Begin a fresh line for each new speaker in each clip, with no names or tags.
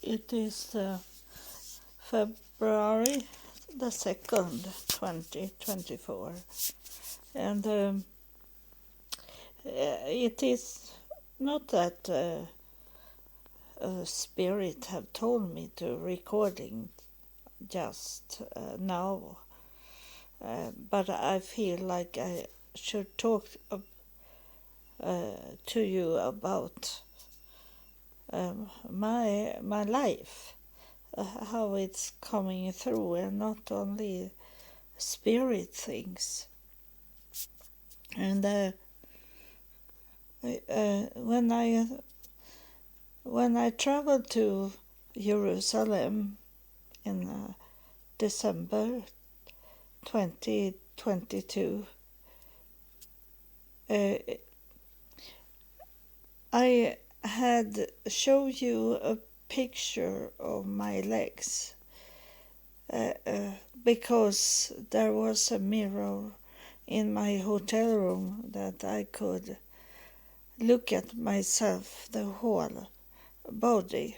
It is February the 2nd, 2024, and it is not that a spirit have told me to recording just now, but I feel like I should talk to you about my life, how it's coming through, and not only spirit things. And when I traveled to Jerusalem in December 2022, I had shown you a picture of my legs because there was a mirror in my hotel room that I could look at myself, the whole body,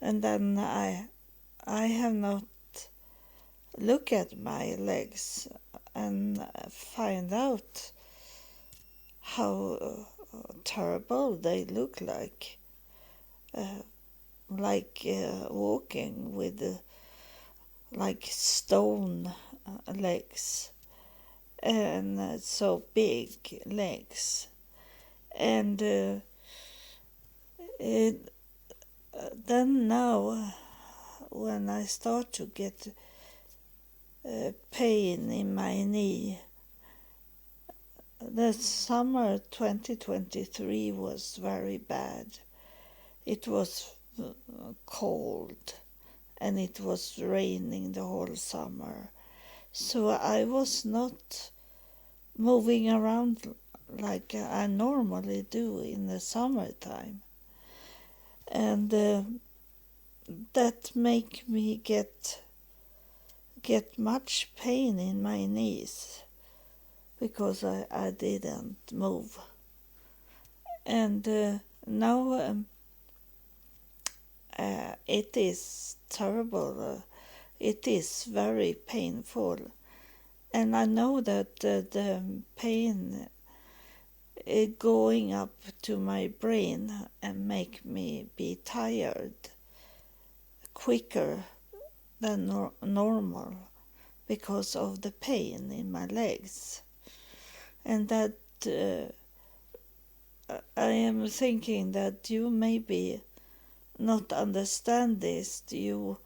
and then I have not looked at my legs and find out how terrible they look like walking with like stone legs, and so big legs. And then now, when I start to get pain in my knee, the summer 2023 was very bad. It was cold and it was raining the whole summer. So I was not moving around like I normally do in the summertime. And that make me get much pain in my knees because I didn't move. And now it is terrible. It is very painful. And I know that the pain is going up to my brain and make me be tired quicker than normal because of the pain in my legs. And that I am thinking that you maybe not understand this, you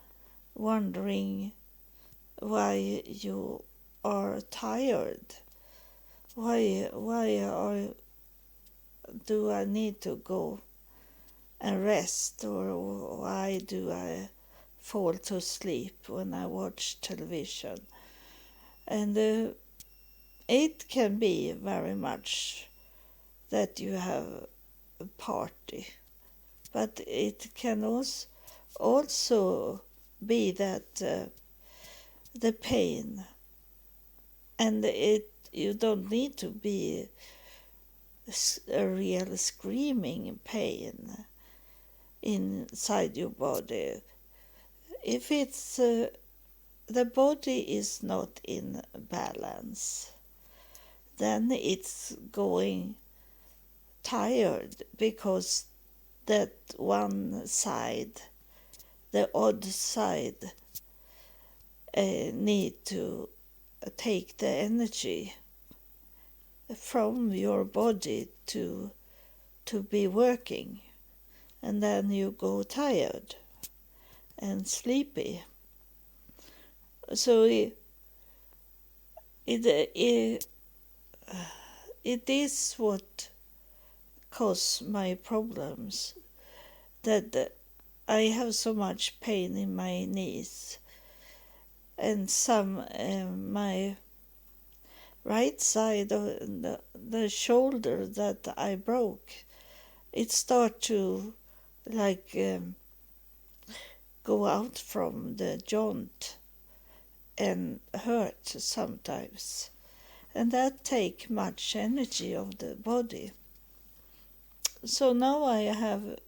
wondering why you are tired. Why do I need to go and rest, or why do I fall to sleep when I watch television? And it can be very much that you have a party, but it can also be that the pain, and you don't need to be a real screaming pain inside your body. If it's the body is not in balance, then it's going tired because that one side, the odd side, need to take the energy from your body to be working, and then you go tired and sleepy. So it is what cause my problems, that I have so much pain in my knees, and my right side of the shoulder that I broke, it start to go out from the joint and hurt sometimes, and that take much energy of the body. So now I have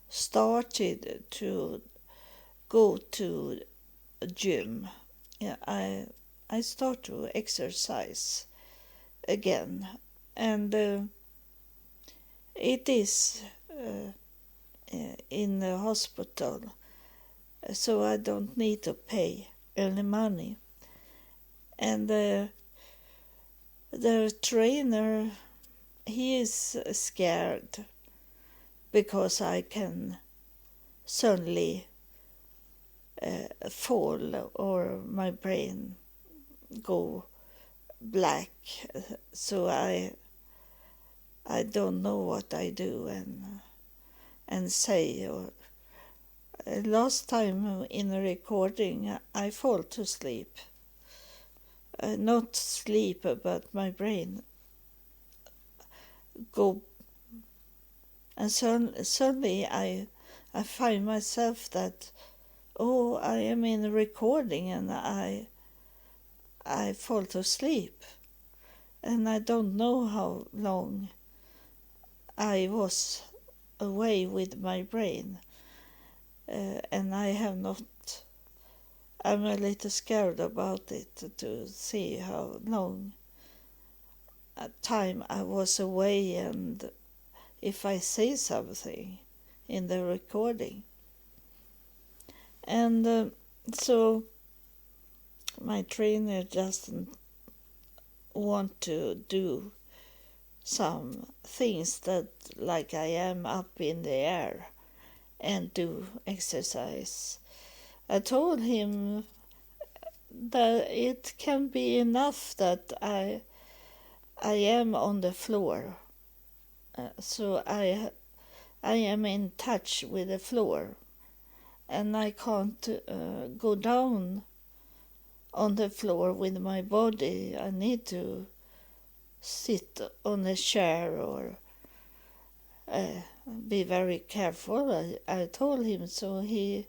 started to go to a gym. Yeah, I start to exercise again, and it is in the hospital, so I don't need to pay any money. And the trainer, he is scared because I can suddenly fall or my brain go black. So I don't know what I do and say. Or last time in a recording, I fall to sleep. Not sleep, but my brain go, and suddenly I find myself that, oh, I am in a recording, and I fall to sleep, and I don't know how long I was away with my brain, and I have not. I'm a little scared about it to see how long time I was away, and if I say something in the recording. And so my trainer doesn't want to do some things that, like, I am up in the air and do exercise. I told him that it can be enough that I am on the floor, so I am in touch with the floor, and I can't go down on the floor with my body. I need to sit on a chair or be very careful. I told him, so he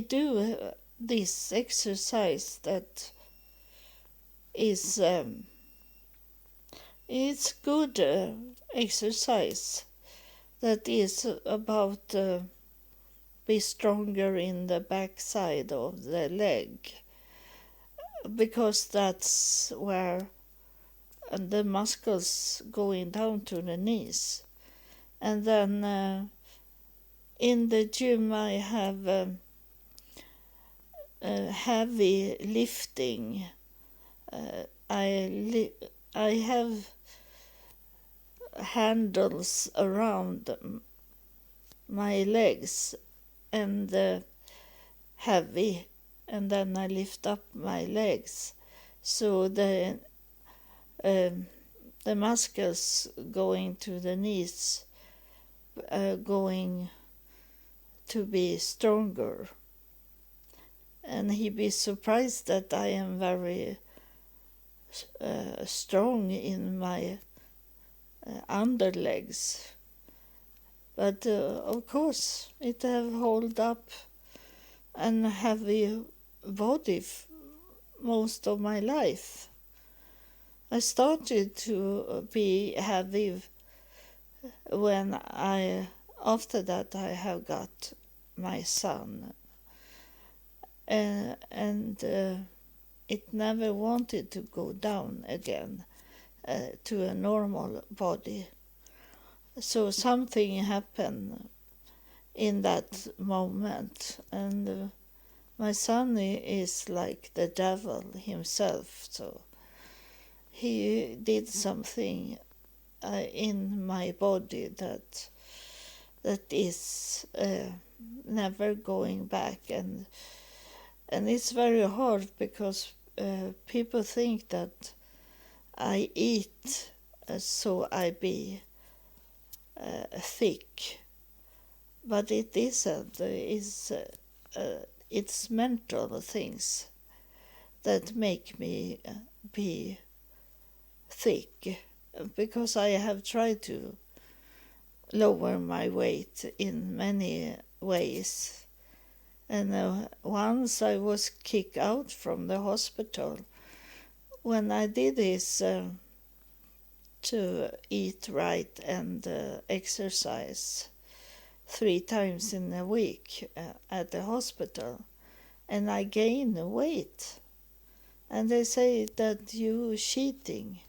do this exercise that is it's good exercise that is about be stronger in the backside of the leg, because that's where the muscles going down to the knees. And then in the gym I have heavy lifting. I have handles around my legs and heavy, and then I lift up my legs, so the muscles going to the knees going to be stronger. And he'd be surprised that I am very strong in my underlegs. But of course it have hold up and heavy body most of my life. I started to be heavy when after that I have got my son, and it never wanted to go down again to a normal body. So something happened in that moment, and my son is like the devil himself, so he did something in my body that is never going back, and it's very hard because people think that I eat so I be thick, but it isn't. It's mental things that make me be thick, because I have tried to lower my weight in many ways. And once I was kicked out from the hospital when I did this to eat right and exercise. 3 times in a week at the hospital, and I gain weight. And they say that you cheating.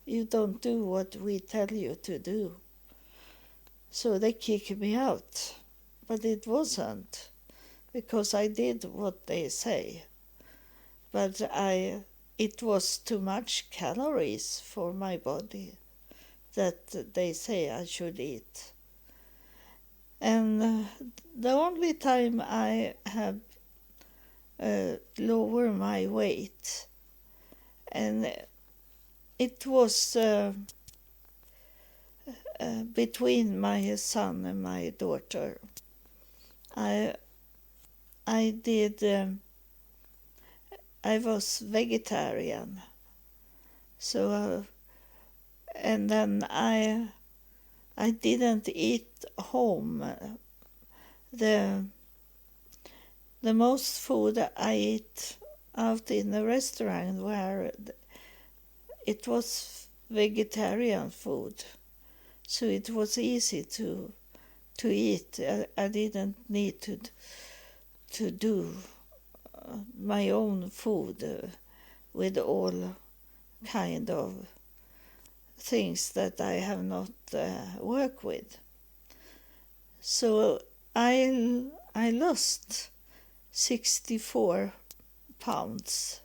You don't do what we tell you to do. So they kick me out. But it wasn't, because I did what they say. But it was too much calories for my body that they say I should eat. And the only time I have lowered my weight, and it was between my son and my daughter. I did. I was vegetarian, so and then I didn't eat home. The most food I eat out in the restaurant where it was vegetarian food, so it was easy to eat. I didn't need to do my own food with all kind of things that I have not worked with. So I lost 64 pounds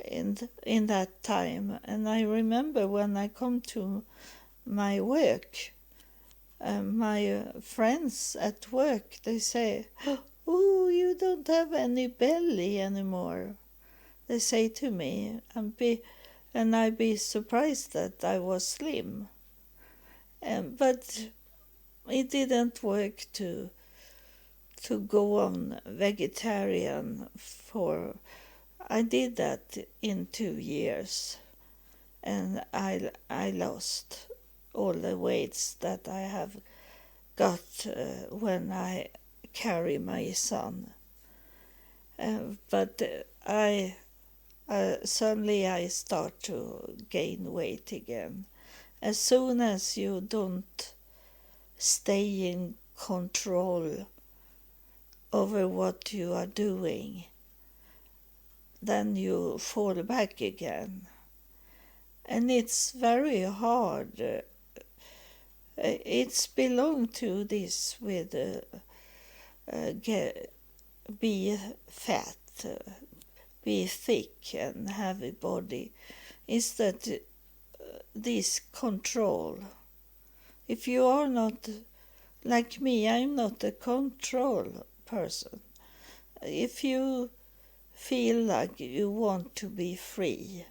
in that time, and I remember when I come to my work, my friends at work, they say, "Oh, you don't have any belly anymore." They say to me, and I'd be surprised that I was slim. But it didn't work to go on vegetarian for. I did that in 2 years, and I lost all the weights that I have got when I carry my son. But suddenly I start to gain weight again. As soon as you don't stay in control over what you are doing, then you fall back again. And it's very hard. It's belonged to this with be fat, be thick and have a body, is that this control. If you are not like me, I'm not a control person. If you feel like you want to be free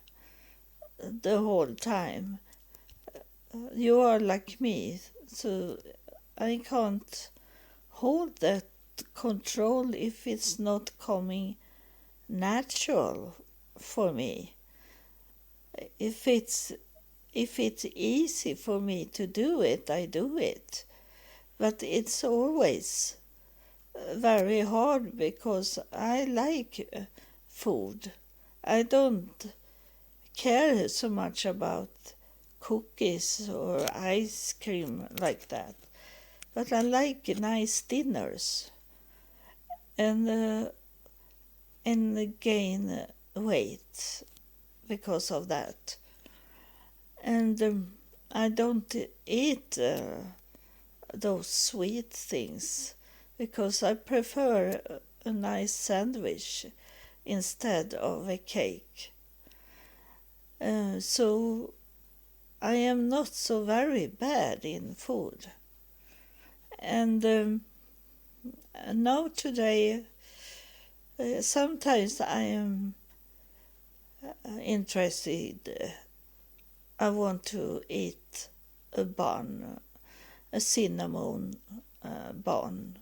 the whole time, you are like me, so I can't hold that control if it's not coming natural for me. If it's easy for me to do it, I do it. But it's always very hard because I like food. I don't care so much about cookies or ice cream like that. But I like nice dinners and gain weight because of that. And I don't eat those sweet things because I prefer a nice sandwich instead of a cake. So I am not so very bad in food. And now today, sometimes I am interested. I want to eat a bun, a cinnamon bun,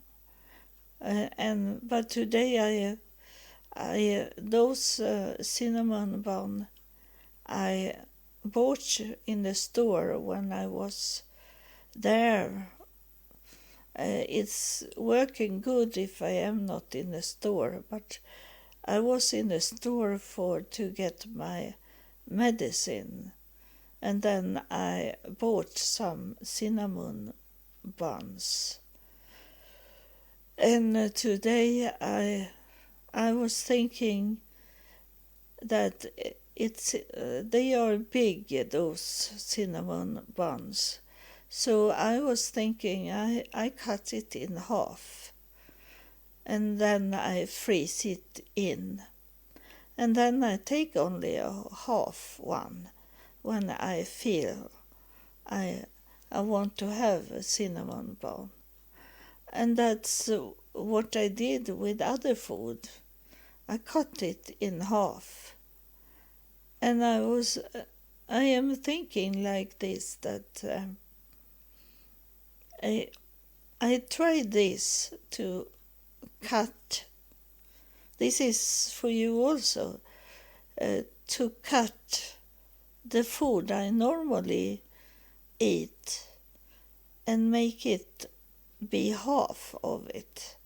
but today I those cinnamon bun I bought in the store when I was there. It's working good if I am not in the store, but I was in the store to get my medicine, and then I bought some cinnamon buns. And today I was thinking that they are big, those cinnamon buns. So I was thinking I cut it in half and then I freeze it in. And then I take only a half one when I feel I want to have a cinnamon bun. And that's what I did with other food. I cut it in half. And I am thinking like this, that I tried this to cut. This is for you also, to cut the food I normally eat and make it be half of it.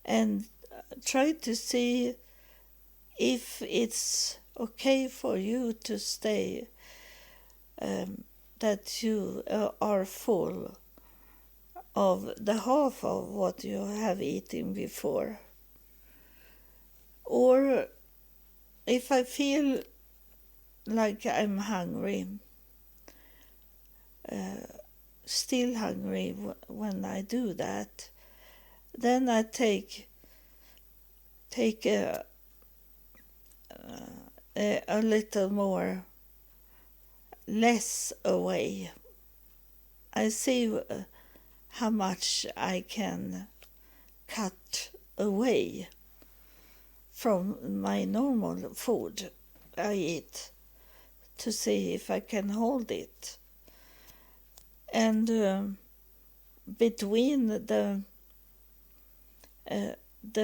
And try to see if it's okay for you to stay, that you are full of the half of what you have eaten before. Or if I feel like I'm hungry, still hungry when I do that, then I take a little more, less away. I see how much I can cut away from my normal food I eat, to see if I can hold it. And between the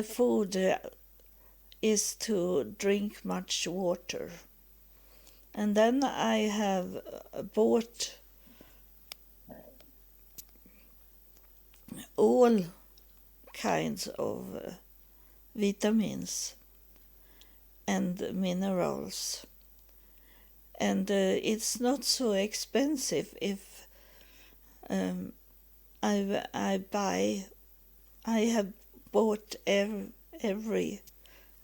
food is to drink much water. And then I have bought all kinds of vitamins and minerals. And it's not so expensive if I have bought every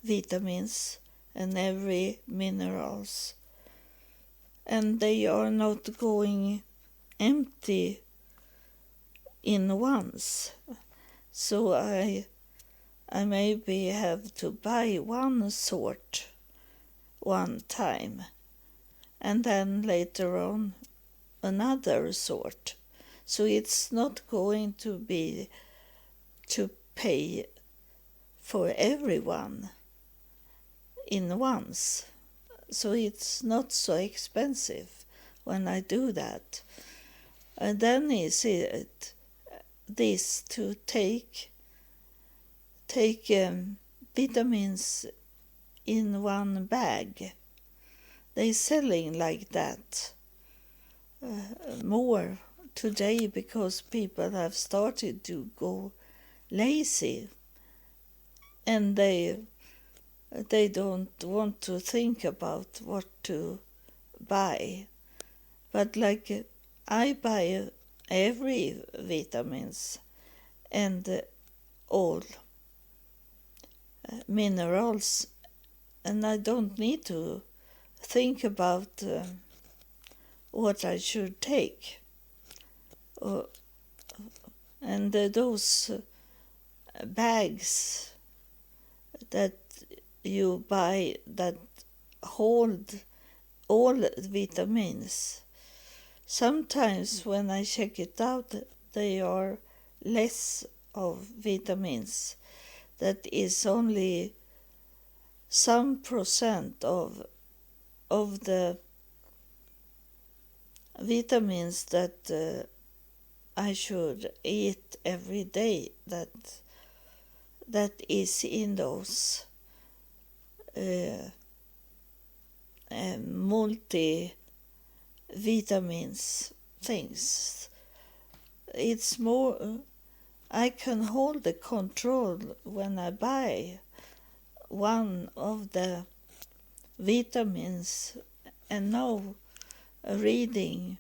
vitamins and every minerals, and they are not going empty in once. So I maybe have to buy one sort one time, and then later on another sort. So it's not going to be to pay for everyone in once. So it's not so expensive when I do that. And then is it this to take vitamins in one bag. They're selling like that more today, because people have started to go lazy, and they don't want to think about what to buy. But like I buy every vitamins and all minerals, and I don't need to think about what I should take. And those bags that you buy that hold all vitamins, sometimes when I check it out, they are less of vitamins. That is only some percent of the vitamins that I should eat every day, that is in those multi-vitamins things. It's more, I can hold the control when I buy one of the vitamins, and now reading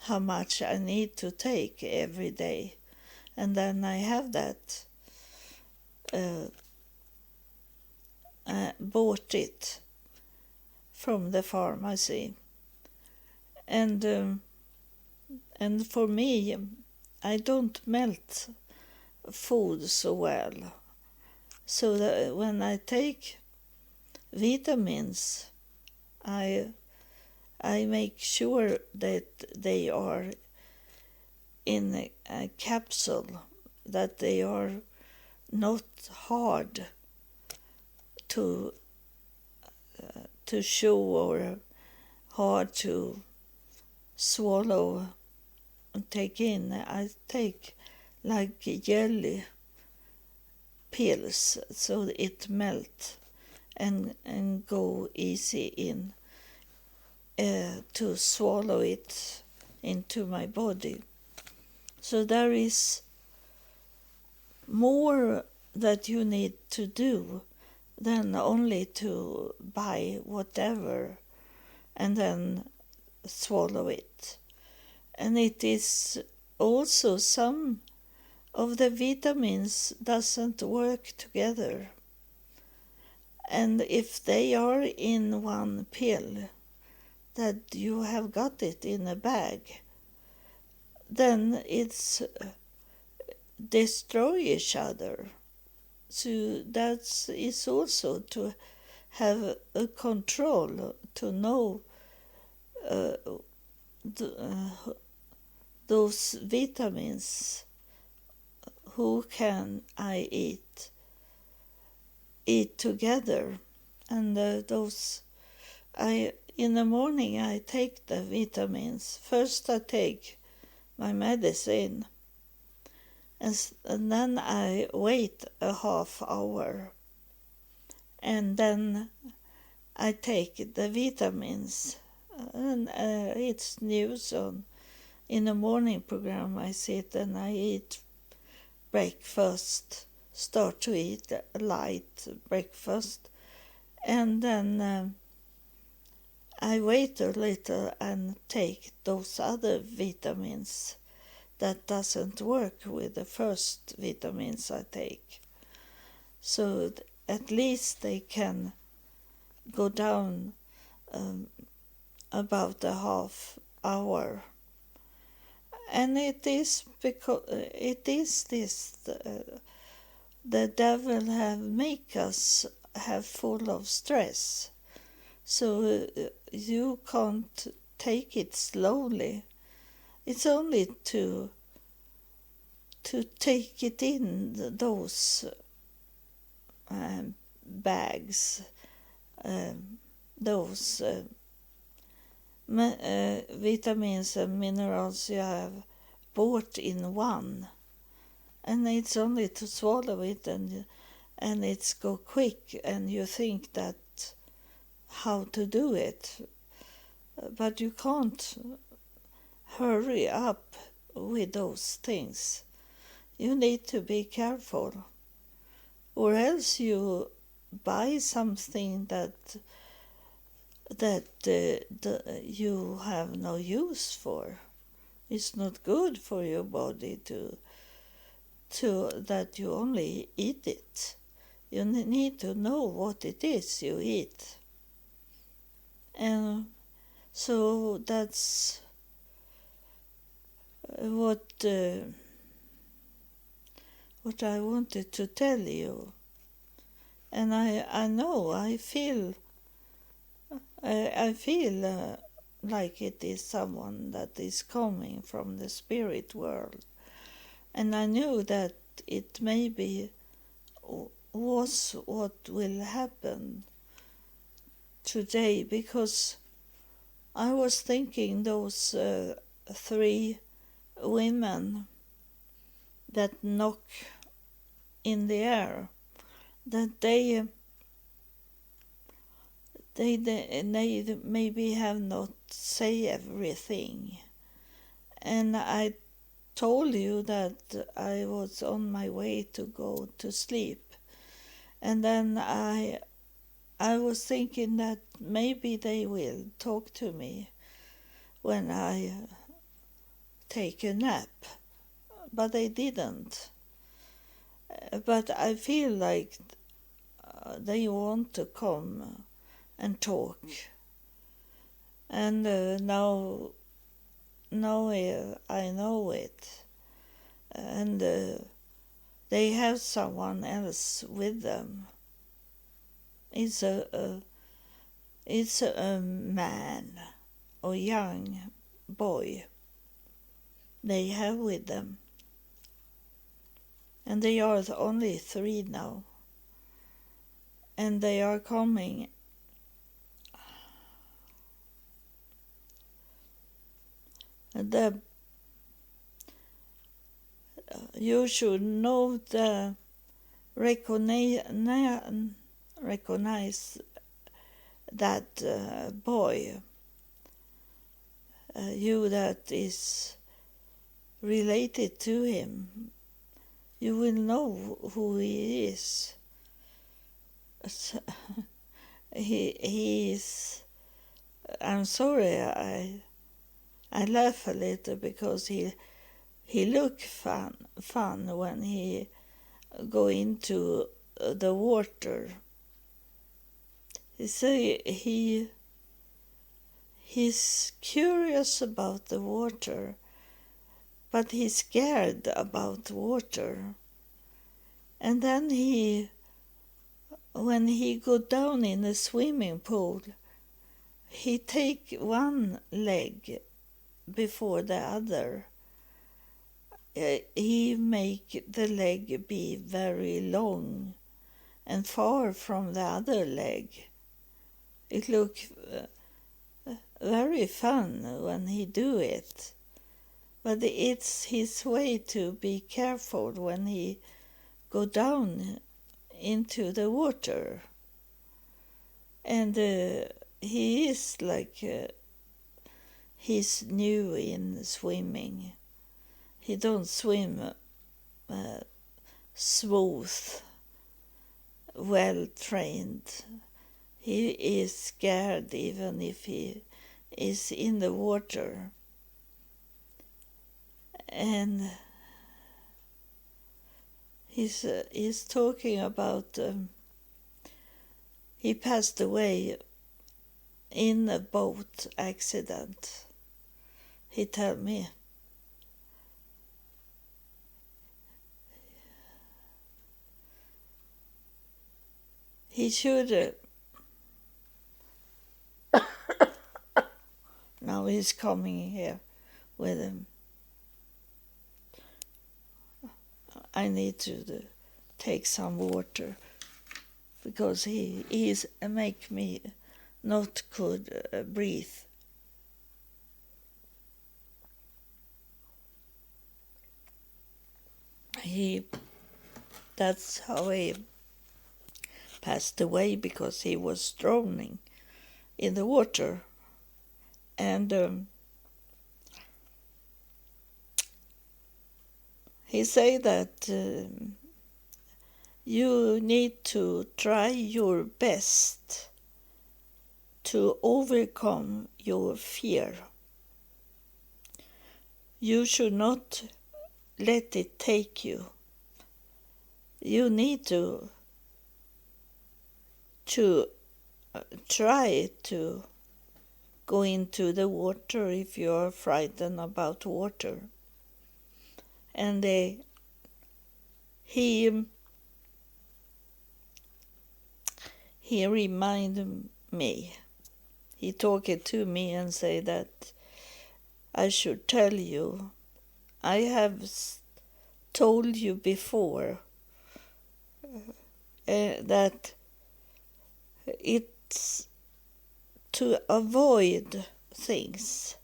how much I need to take every day. And then I have that, bought it from the pharmacy. And for me, I don't melt food so well. So that when I take vitamins, I make sure that they are in a capsule, that they are not hard to chew or hard to swallow and take in. I take like jelly pills so it melt and go easy in to swallow it into my body. So there is more that you need to do than only to buy whatever and then swallow it. And it is also some of the vitamins doesn't work together. And if they are in one pill, that you have got it in a bag, then it's destroy each other. So that is also to have a control, to know those vitamins. Who can I eat together? And those, in the morning I take the vitamins. First I take my medicine, and then I wait a half hour, and then I take the vitamins. And it's news on in the morning program. I sit and I eat breakfast, start to eat light breakfast, and then I wait a little and take those other vitamins that doesn't work with the first vitamins I take. So at least they can go down about a half hour. And it is because it is this the devil have make us have full of stress. So you can't take it slowly. It's only to take it in those bags, those vitamins and minerals you have bought in one, and it's only to swallow it, and it's go quick, and you think that how to do it, but you can't hurry up with those things. You need to be careful, or else you buy something that you have no use for. It's not good for your body to that you only eat it. You need to know what it is you eat. And so that's what I wanted to tell you. And I know, I feel like it is someone that is coming from the spirit world. And I knew that it maybe was what will happen today, because I was thinking those 3 women that knock in the air, that they maybe have not say everything. And I told you that I was on my way to go to sleep, and then I was thinking that maybe they will talk to me when I take a nap, but they didn't. But I feel like they want to come and talk. And now I know it. And they have someone else with them. It's a man or young boy they have with them. And they are only 3 now. And they are coming. You should know recognize that boy, you that is related to him. You will know who he is. He is. I'm sorry. I laugh a little because he look fun when he go into the water. He's curious about the water, but he's scared about water. And then when he go down in the swimming pool, he take one leg before the other. He make the leg be very long and far from the other leg. It look very fun when he do it, but it's his way to be careful when he go down into the water. And he is like he's new in swimming. He don't swim smooth, well trained. He is scared even if he is in the water. And he's talking about he passed away in a boat accident. He told me. He should. Now he's coming here with him. I need to take some water because he's make me not could breathe. That's how he passed away, because he was drowning in the water. And he said that you need to try your best to overcome your fear. You should not let it take you. You need to try to go into the water if you are frightened about water. And he reminded me, he talked to me and said that I should tell you, I have told you before that it's to avoid things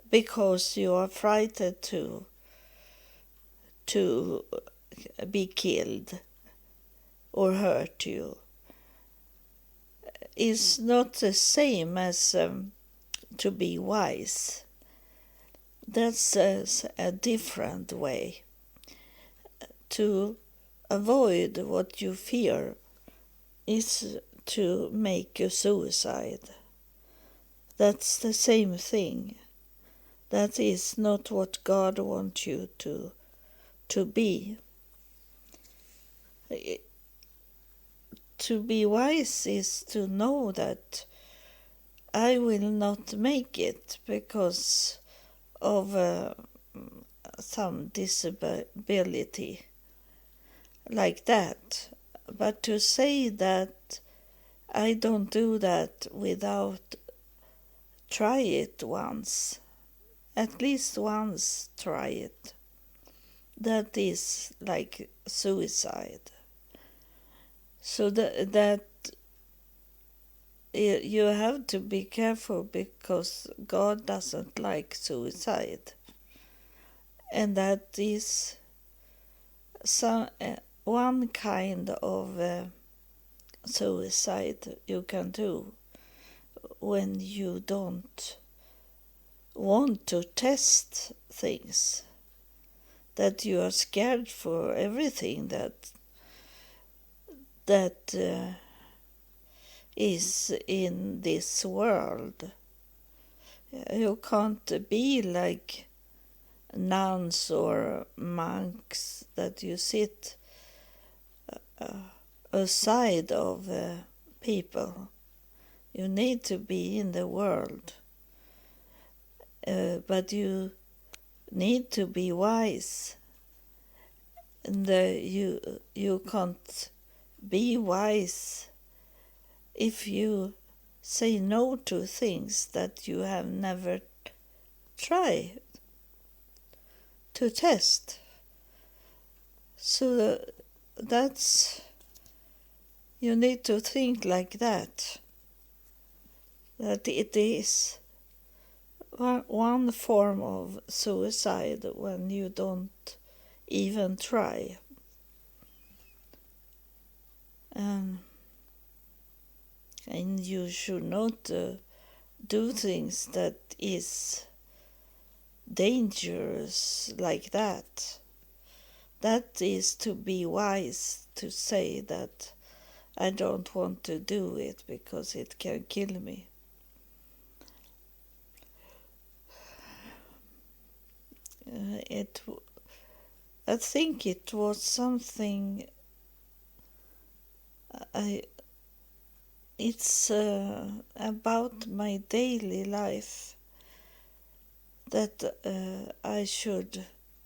because you are frightened to be killed or hurt you. Is not the same as to be wise. That's a different way. To avoid what you fear is to make a suicide. That's the same thing. That is not what God wants you to be. To be wise is to know that I will not make it because of some disability like that. But to say that I don't do that without try it once, at least once try it, that is like suicide. So that you have to be careful because God doesn't like suicide. And that is one kind of suicide you can do when you don't want to test things, that you are scared for everything that is in this world. You can't be like nuns or monks that you sit aside of people. You need to be in the world, but you need to be wise, and you can't be wise if you say no to things that you have never tried to test. So that's, you need to think like that it is one form of suicide when you don't even try. And you should not do things that is dangerous like that. That is to be wise, to say that I don't want to do it because it can kill me. I think it was something it's about my daily life that I should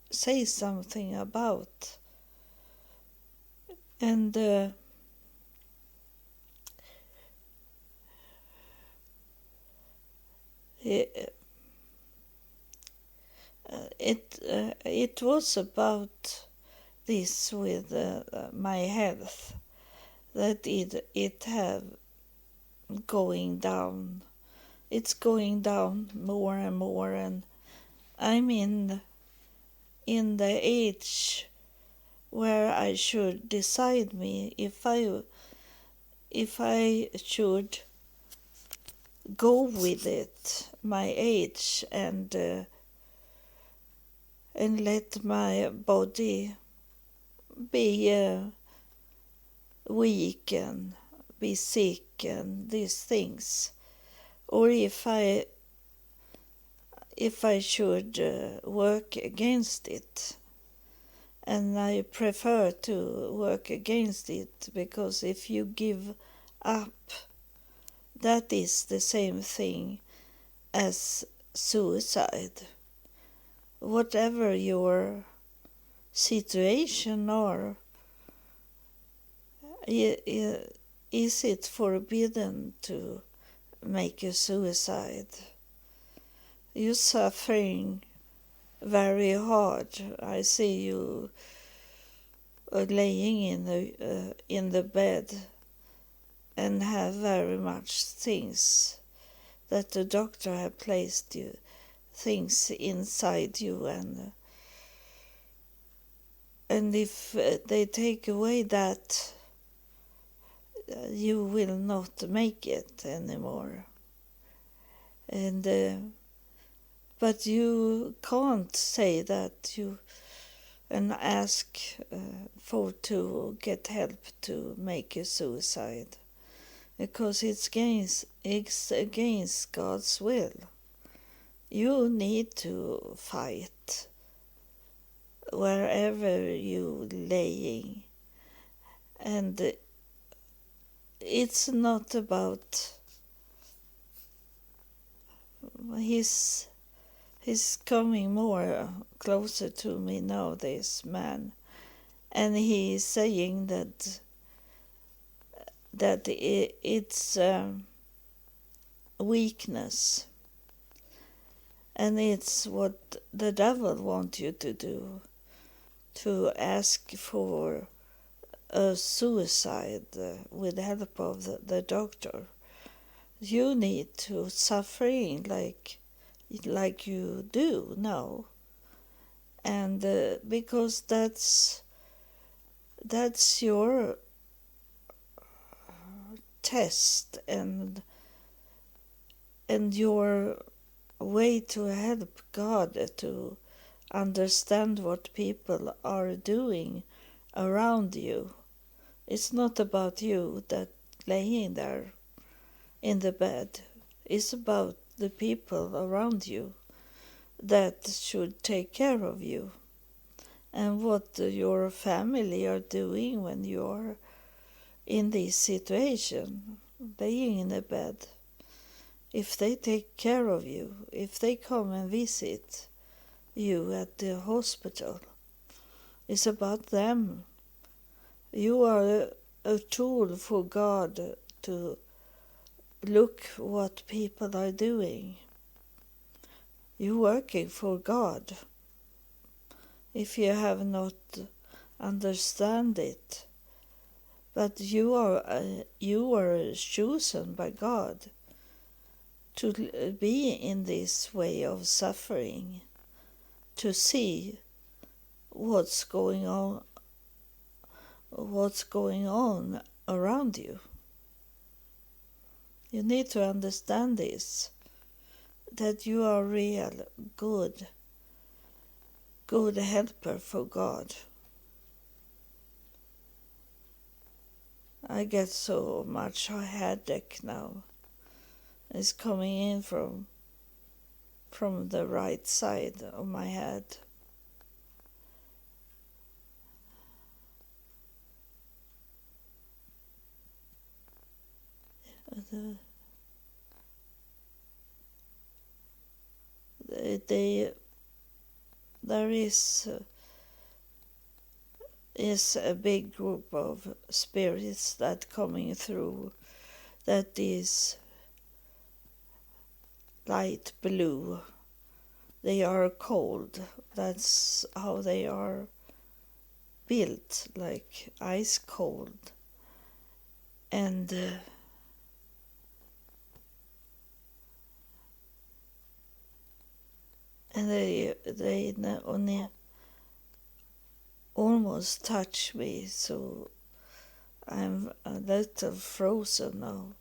say something about. And it was about this with my health, that it have going down. It's going down more and more, and I'm in the age where I should decide me if I should go with it, my age, and let my body be weak and be sick and these things, or if I should work against it. And I prefer to work against it, because if you give up, that is the same thing as suicide. Whatever your situation or is it forbidden to make a suicide? You're suffering very hard. I see you laying in the bed and have very much things that the doctor have placed you, things inside you, and if they take away that, you will not make it anymore. And but you can't say that you and ask for to get help to make a suicide, because it's against God's will. you need to fight wherever you laying, and it's not about he's coming more closer to me now, this man, and he's saying that it's weakness, and it's what the devil wants you to do, to ask for a suicide with the help of the doctor. You need to suffering like you do now, and because that's your test and your way to help God to understand what people are doing around you. It's not about you that laying there in the bed. It's about the people around you that should take care of you, and what your family are doing when you're in this situation, laying in a bed. If they take care of you, if they come and visit you at the hospital, it's about them. You are a tool for God to look what people are doing. You're working for God. If you have not understand it, but you are chosen by God to be in this way of suffering, to see what's going on around you. You need to understand this, that you are real good helper for God. I get so much headache now. It's coming in from the right side of my head. There is a big group of spirits that coming through that is light blue. They are cold. That's how they are built, like ice cold. And they only almost touch me, so I'm a little frozen now.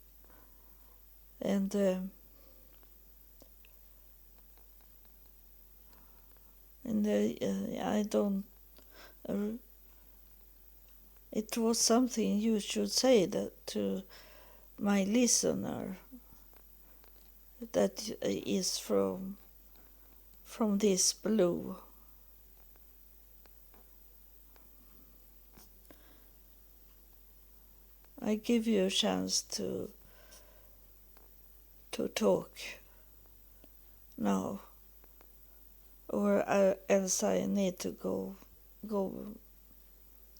And I don't. It was something you should say that to my listener, that is from this blue. I give you a chance to talk now, or else I need to go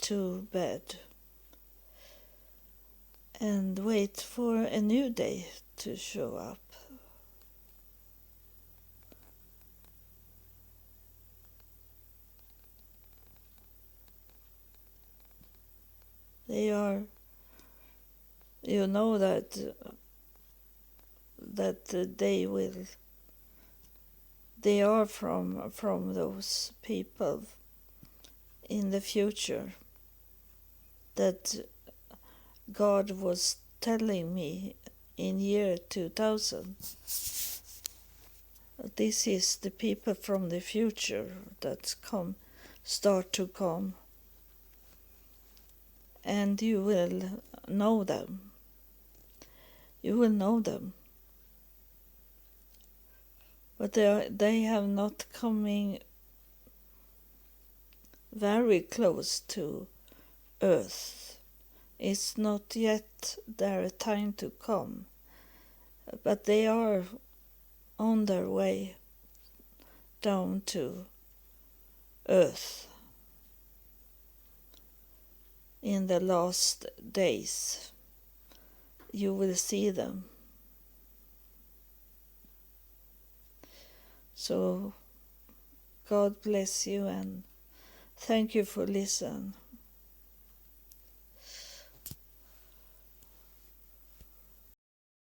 to bed and wait for a new day to show up. They are, you know, that they are from those people in the future that God was telling me in year 2000. This is the people from the future that start to come, and you will know them. You will know them. but they have not coming very close to Earth. It's not yet their time to come, but they are on their way down to Earth in the last days. You will see them. So God bless you and thank you for listening.